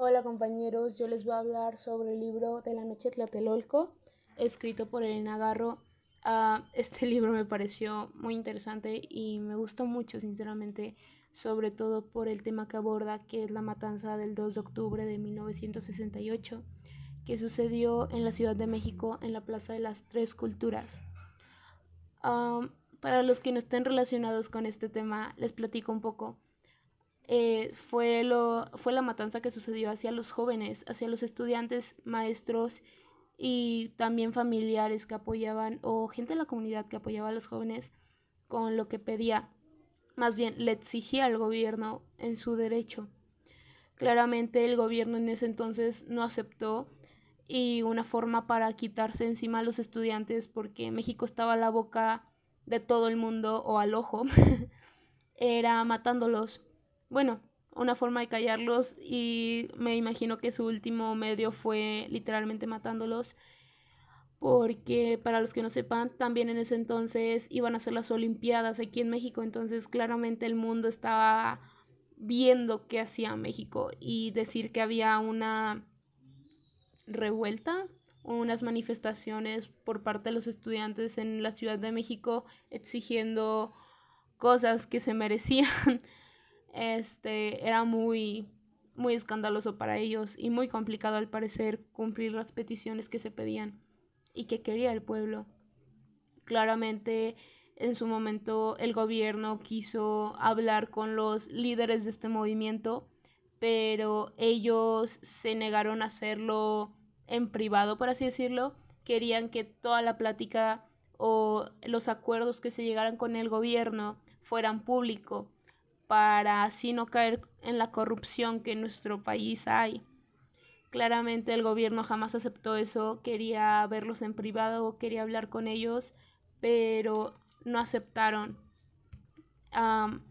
Hola compañeros, yo les voy a hablar sobre el libro de la noche de Tlatelolco, escrito por Elena Garro. Este libro me pareció muy interesante y me gustó mucho, sinceramente, sobre todo por el tema que aborda, que es la matanza del 2 de octubre de 1968, que sucedió en la Ciudad de México en la Plaza de las Tres Culturas. Ah, para los que no estén relacionados con este tema, les platico un poco. Fue la matanza que sucedió hacia los jóvenes, hacia los estudiantes, maestros y también familiares que apoyaban o gente de la comunidad que apoyaba a los jóvenes con lo que pedía, más bien le exigía al gobierno en su derecho. Claramente el gobierno en ese entonces no aceptó y una forma para quitarse encima a los estudiantes porque México estaba a la boca de todo el mundo o al ojo era matándolos. Bueno, una forma de callarlos y me imagino que su último medio fue literalmente matándolos porque para los que no sepan, también en ese entonces iban a ser las Olimpiadas aquí en México, entonces claramente el mundo estaba viendo qué hacía México y decir que había una revuelta o unas manifestaciones por parte de los estudiantes en la Ciudad de México exigiendo cosas que se merecían era muy escandaloso para ellos y muy complicado al parecer cumplir las peticiones que se pedían y que quería el pueblo. Claramente en su momento el gobierno quiso hablar con los líderes de este movimiento, pero ellos se negaron a hacerlo en privado, por así decirlo. Querían que toda la plática o los acuerdos que se llegaran con el gobierno fueran públicos para así no caer en la corrupción que en nuestro país hay. Claramente el gobierno jamás aceptó eso, quería verlos en privado, quería hablar con ellos, pero no aceptaron. Um,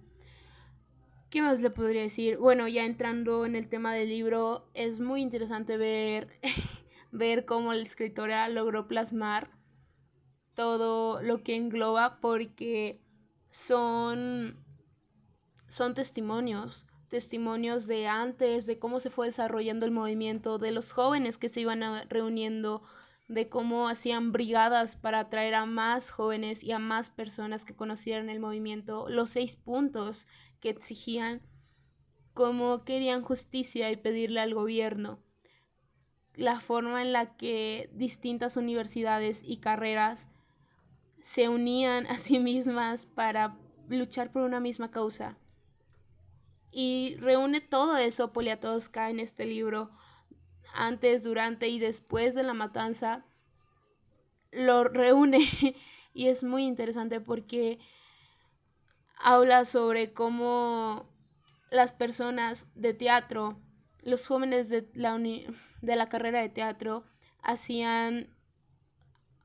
¿Qué más le podría decir? Bueno, ya entrando en el tema del libro, es muy interesante ver, ver cómo la escritora logró plasmar todo lo que engloba porque son son testimonios de antes, de cómo se fue desarrollando el movimiento, de los jóvenes que se iban reuniendo, de cómo hacían brigadas para atraer a más jóvenes y a más personas que conocieran el movimiento, los 6 puntos que exigían, cómo querían justicia y pedirle al gobierno, la forma en la que distintas universidades y carreras se unían a sí mismas para luchar por una misma causa. Y reúne todo eso Poliatowska en este libro, antes, durante y después de la matanza, lo reúne y es muy interesante porque habla sobre cómo las personas de teatro, los jóvenes de la carrera de teatro, hacían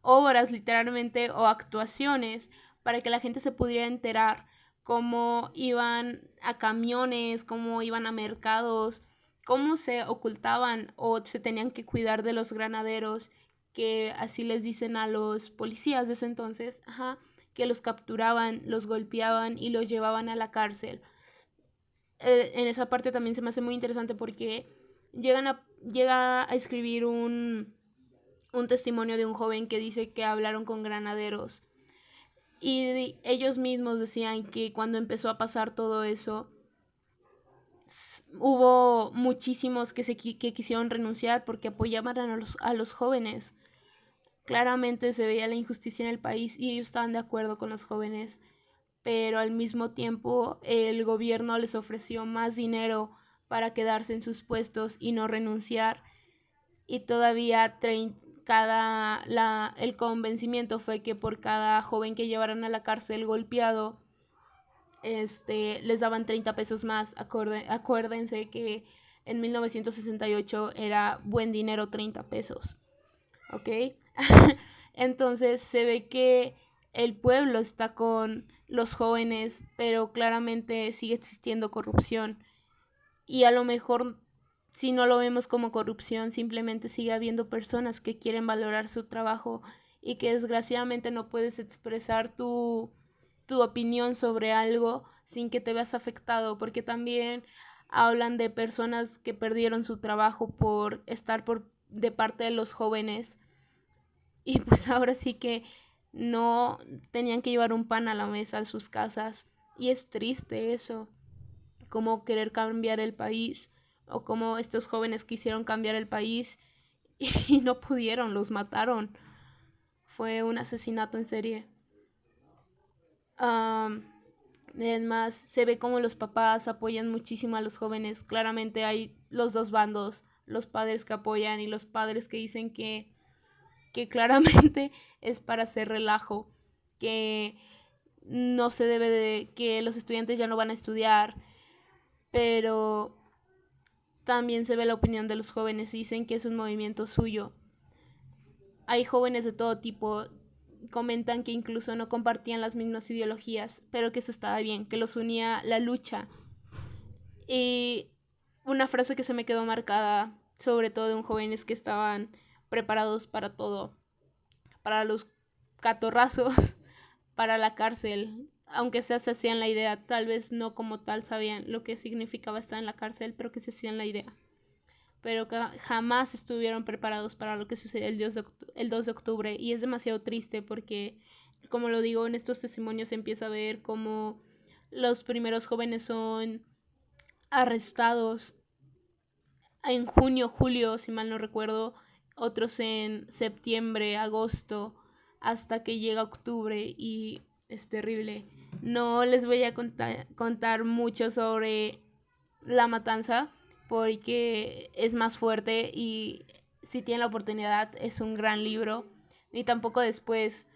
obras literalmente o actuaciones para que la gente se pudiera enterar cómo iban a camiones, cómo iban a mercados, cómo se ocultaban o se tenían que cuidar de los granaderos, que así les dicen a los policías de ese entonces, ajá, que los capturaban, los golpeaban y los llevaban a la cárcel. En esa parte también se me hace muy interesante porque llega a escribir un testimonio de un joven que dice que hablaron con granaderos y ellos mismos decían que cuando empezó a pasar todo eso hubo muchísimos que quisieron renunciar porque apoyaban a los jóvenes. Claramente se veía la injusticia en el país y ellos estaban de acuerdo con los jóvenes, pero al mismo tiempo el gobierno les ofreció más dinero para quedarse en sus puestos y no renunciar y todavía el convencimiento fue que por cada joven que llevaran a la cárcel golpeado, les daban 30 pesos más. Acuérdense que en 1968 era buen dinero 30 pesos, ¿ok? Entonces se ve que el pueblo está con los jóvenes, pero claramente sigue existiendo corrupción y a lo mejor si no lo vemos como corrupción, simplemente sigue habiendo personas que quieren valorar su trabajo y que desgraciadamente no puedes expresar tu opinión sobre algo sin que te veas afectado, porque también hablan de personas que perdieron su trabajo por estar de parte de los jóvenes, y pues ahora sí que no tenían que llevar un pan a la mesa a sus casas, y es triste eso, como querer cambiar el país, o como estos jóvenes quisieron cambiar el país y no pudieron, los mataron. Fue un asesinato en serie. Además, se ve como los papás apoyan muchísimo a los jóvenes. Claramente hay los dos bandos, los padres que apoyan y los padres que dicen que claramente es para hacer relajo, que no se debe de, que los estudiantes ya no van a estudiar, pero también se ve la opinión de los jóvenes y dicen que es un movimiento suyo. Hay jóvenes de todo tipo, comentan que incluso no compartían las mismas ideologías, pero que eso estaba bien, que los unía la lucha. Y una frase que se me quedó marcada, sobre todo de un jóvenes que estaban preparados para todo, para los catorrazos, para la cárcel, aunque sea se hacían la idea, tal vez no como tal sabían lo que significaba estar en la cárcel, pero que se hacían la idea. Pero que jamás estuvieron preparados para lo que sucedió el 2 de octubre. Y es demasiado triste porque, como lo digo, en estos testimonios se empieza a ver cómo los primeros jóvenes son arrestados en junio, julio, si mal no recuerdo, otros en septiembre, agosto, hasta que llega octubre y es terrible. No les voy a contar mucho sobre la matanza porque es más fuerte y si tienen la oportunidad es un gran libro, ni tampoco después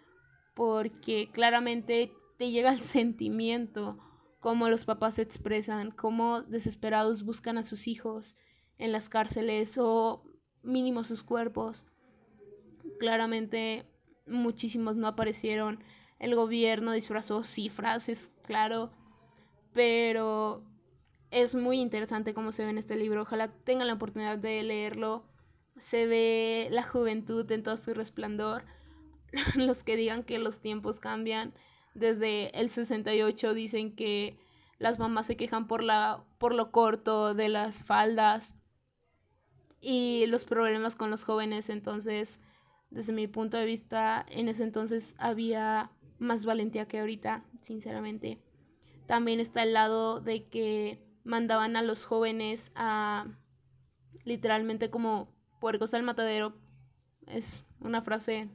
porque claramente te llega el sentimiento, cómo los papás se expresan, cómo desesperados buscan a sus hijos en las cárceles o mínimo sus cuerpos. Claramente muchísimos no aparecieron, el gobierno disfrazó cifras, es claro, pero es muy interesante cómo se ve en este libro. Ojalá tengan la oportunidad de leerlo. Se ve la juventud en todo su resplandor. Los que digan que los tiempos cambian, desde el 68 dicen que las mamás se quejan por lo corto de las faldas y los problemas con los jóvenes. Entonces, desde mi punto de vista, en ese entonces había más valentía que ahorita, sinceramente. También está el lado de que mandaban a los jóvenes a literalmente como puercos al matadero. Es una frase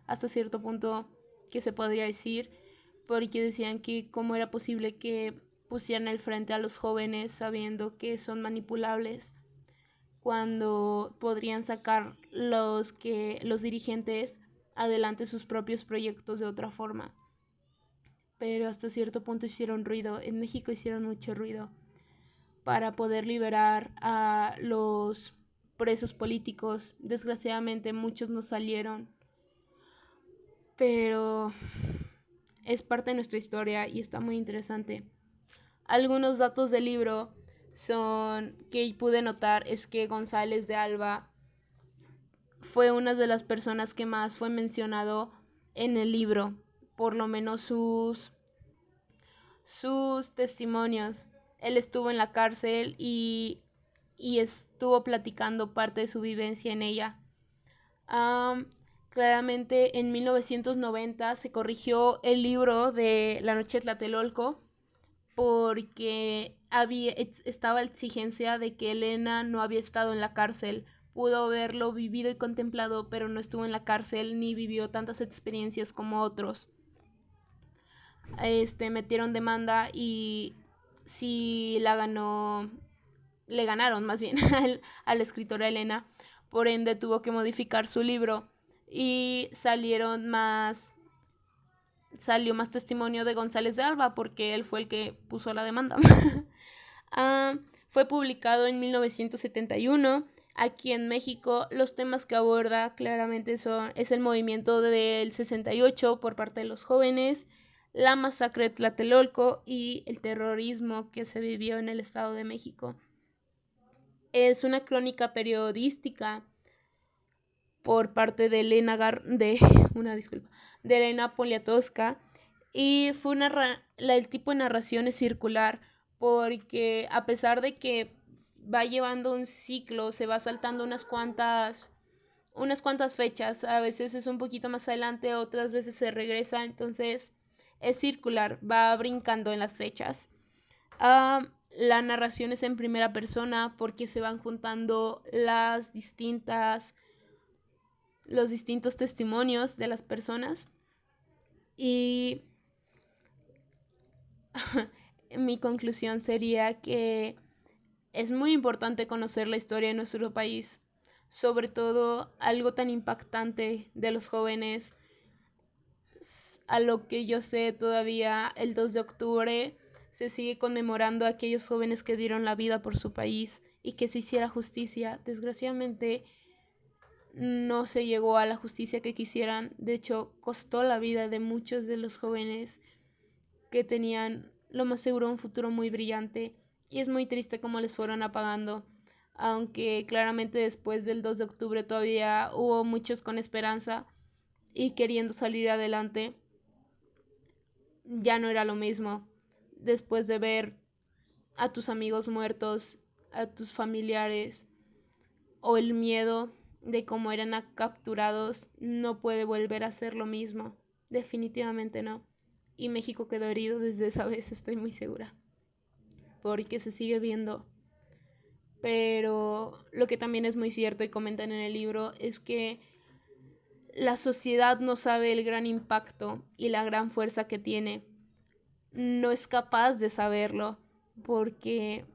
hasta cierto punto que se podría decir, porque decían que cómo era posible que pusieran al frente a los jóvenes sabiendo que son manipulables, cuando podrían sacar los dirigentes adelante sus propios proyectos de otra forma. Pero hasta cierto punto hicieron ruido. En México hicieron mucho ruido para poder liberar a los presos políticos. Desgraciadamente muchos no salieron, pero es parte de nuestra historia y está muy interesante. Algunos datos del libro son que pude notar es que González de Alba fue una de las personas que más fue mencionado en el libro, por lo menos sus testimonios. Él estuvo en la cárcel y estuvo platicando parte de su vivencia en ella. Claramente en 1990 se corrigió el libro de La Noche de Tlatelolco porque estaba la exigencia de que Elena no había estado en la cárcel. Pudo haberlo vivido y contemplado, pero no estuvo en la cárcel ni vivió tantas experiencias como otros. Metieron demanda y sí le ganaron más bien a la escritora Elena, por ende tuvo que modificar su libro y salió más testimonio de González de Alba porque él fue el que puso la demanda. Fue publicado en 1971. Aquí en México los temas que aborda claramente es el movimiento del 68 por parte de los jóvenes, la masacre de Tlatelolco y el terrorismo que se vivió en el Estado de México. Es una crónica periodística por parte de Elena Poniatowska y fue el tipo de narración es circular porque a pesar de que va llevando un ciclo, se va saltando unas cuantas fechas, a veces es un poquito más adelante, otras veces se regresa, entonces es circular, va brincando en las fechas. La narración es en primera persona porque se van juntando los distintos testimonios de las personas y mi conclusión sería que es muy importante conocer la historia de nuestro país, sobre todo algo tan impactante de los jóvenes. A lo que yo sé, todavía el 2 de octubre se sigue conmemorando a aquellos jóvenes que dieron la vida por su país y que se hiciera justicia. Desgraciadamente no se llegó a la justicia que quisieran. De hecho, costó la vida de muchos de los jóvenes que tenían lo más seguro un futuro muy brillante, y es muy triste cómo les fueron apagando, aunque claramente después del 2 de octubre todavía hubo muchos con esperanza y queriendo salir adelante. Ya no era lo mismo después de ver a tus amigos muertos, a tus familiares, o el miedo de cómo eran capturados. No puede volver a ser lo mismo, definitivamente no. Y México quedó herido desde esa vez, estoy muy segura, porque se sigue viendo. Pero lo que también es muy cierto y comentan en el libro es que la sociedad no sabe el gran impacto y la gran fuerza que tiene. No es capaz de saberlo porque,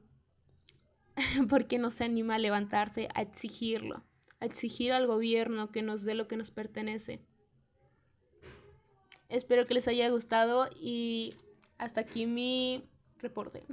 porque no se anima a levantarse, a exigirlo, a exigir al gobierno que nos dé lo que nos pertenece. Espero que les haya gustado y hasta aquí mi reporte.